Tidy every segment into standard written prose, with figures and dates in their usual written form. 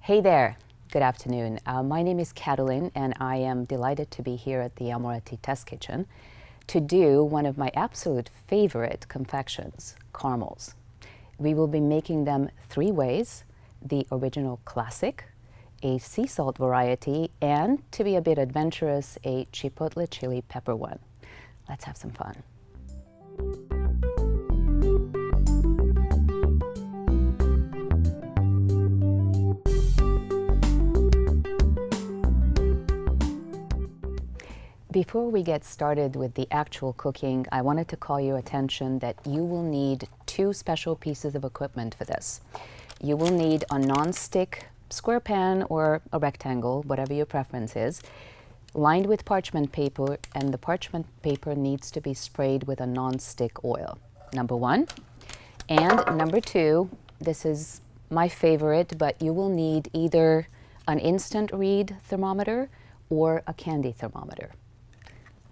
Hey there, good afternoon. My name is Catalin and I am delighted to be here at the Amoretti Test Kitchen to do one of my absolute favorite confections, caramels. We will be making them three ways: the original classic, a sea salt variety, and, to be a bit adventurous, a Chipotle chili pepper one. Let's have some fun. Before we get started with the actual cooking, I wanted to call your attention that you will need two special pieces of equipment for this. You will need a non-stick square pan or a rectangle, whatever your preference is, lined with parchment paper, and the parchment paper needs to be sprayed with a non-stick oil, number one. And number two, this is my favorite, but you will need either an instant read thermometer or a candy thermometer.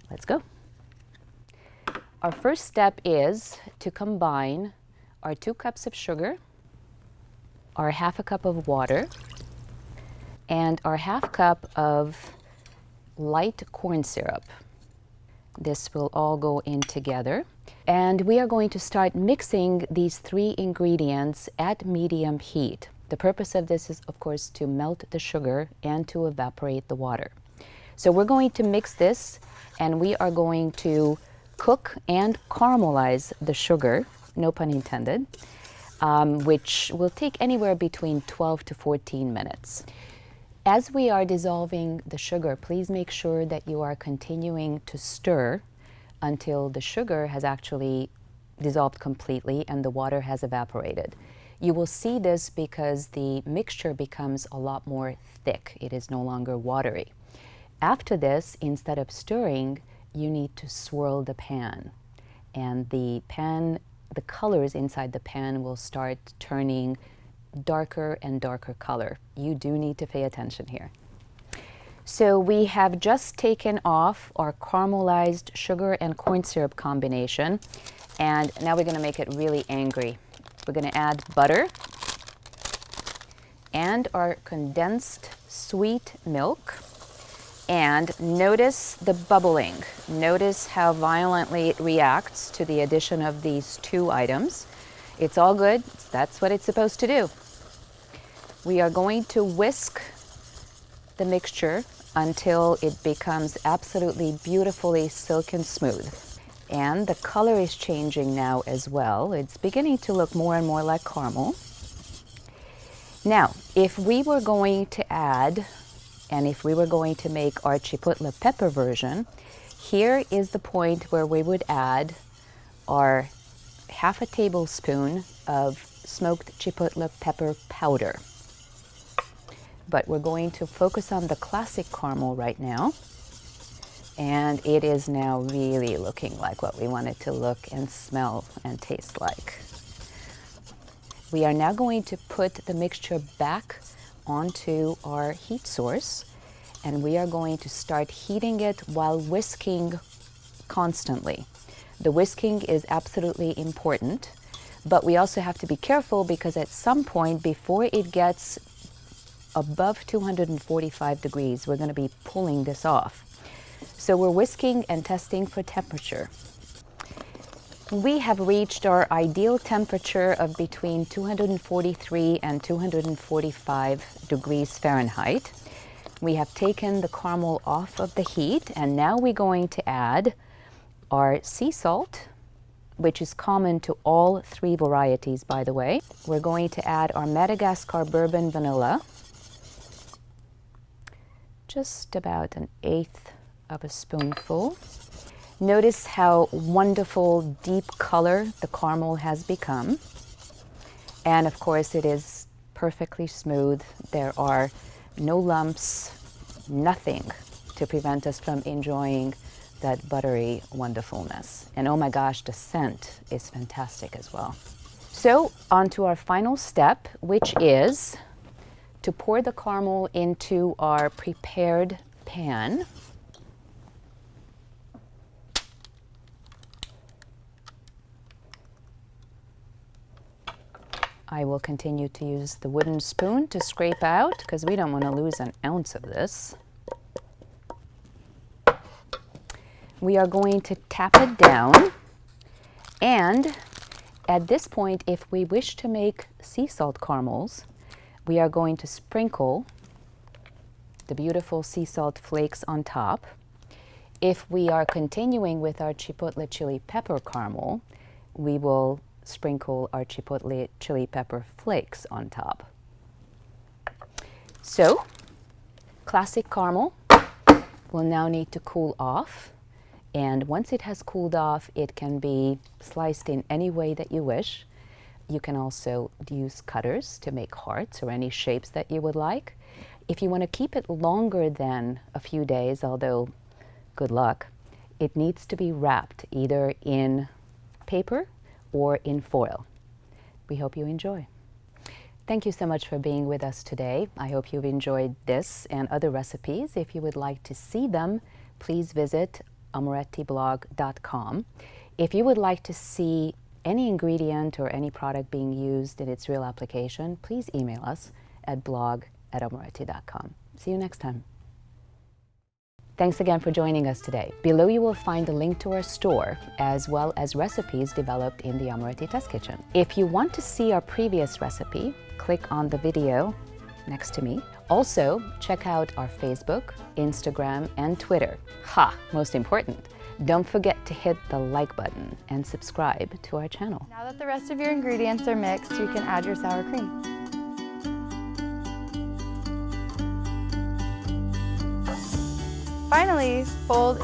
Let's go. Our first step is to combine our 2 cups of sugar, our half a cup of water, and our half cup of light corn syrup. This will all go in together. And we are going to start mixing these 3 ingredients at medium heat. The purpose of this is, of course, to melt the sugar and to evaporate the water. So we're going to mix this, and we are going to cook and caramelize the sugar, no pun intended, which will take anywhere between 12 to 14 minutes. As we are dissolving the sugar, please make sure that you are continuing to stir until the sugar has actually dissolved completely and the water has evaporated. You will see this because the mixture becomes a lot more thick. It is no longer watery. After this, instead of stirring, you need to swirl the pan. And the colors inside the pan will start turning darker and darker color. You do need to pay attention here. So we have just taken off our caramelized sugar and corn syrup combination, and now we're going to make it really angry. We're going to add butter and our condensed sweet milk. And notice the bubbling. Notice how violently it reacts to the addition of these 2 items. It's all good. That's what it's supposed to do. We are going to whisk the mixture until it becomes absolutely beautifully silken smooth. And the color is changing now as well. It's beginning to look more and more like caramel. Now, if we were going to make our Chipotle pepper version, here is the point where we would add our half a tablespoon of smoked Chipotle pepper powder. But we're going to focus on the classic caramel right now. And it is now really looking like what we want it to look and smell and taste like. We are now going to put the mixture back onto our heat source, and we are going to start heating it while whisking constantly. The whisking is absolutely important, but we also have to be careful because at some point before it gets above 245 degrees, we're going to be pulling this off. So we're whisking and testing for temperature. We have reached our ideal temperature of between 243 and 245 degrees Fahrenheit. We have taken the caramel off of the heat, and now we're going to add our sea salt, which is common to all 3 varieties, by the way. We're going to add our Madagascar bourbon vanilla, just about 1/8 of a spoonful. Notice how wonderful deep color the caramel has become. And of course it is perfectly smooth. There are no lumps, nothing to prevent us from enjoying that buttery wonderfulness. And oh my gosh, the scent is fantastic as well. So on to our final step, which is to pour the caramel into our prepared pan. I will continue to use the wooden spoon to scrape out because we don't want to lose an ounce of this. We are going to tap it down, and at this point, if we wish to make sea salt caramels, we are going to sprinkle the beautiful sea salt flakes on top. If we are continuing with our Chipotle chili pepper caramel, we will sprinkle our Chipotle chili pepper flakes on top. So, classic caramel will now need to cool off, and once it has cooled off, it can be sliced in any way that you wish. You can also use cutters to make hearts or any shapes that you would like. If you want to keep it longer than a few days, although good luck, it needs to be wrapped either in paper or in foil. We hope you enjoy. Thank you so much for being with us today. I hope you've enjoyed this and other recipes. If you would like to see them, please visit amorettiblog.com. If you would like to see any ingredient or any product being used in its real application, please email us at blog@amoretti.com. See you next time. Thanks again for joining us today. Below you will find a link to our store, as well as recipes developed in the Amoretti Test Kitchen. If you want to see our previous recipe, click on the video next to me. Also, check out our Facebook, Instagram, and Twitter. Most important, don't forget to hit the like button and subscribe to our channel. Now that the rest of your ingredients are mixed, you can add your sour cream. Finally, fold in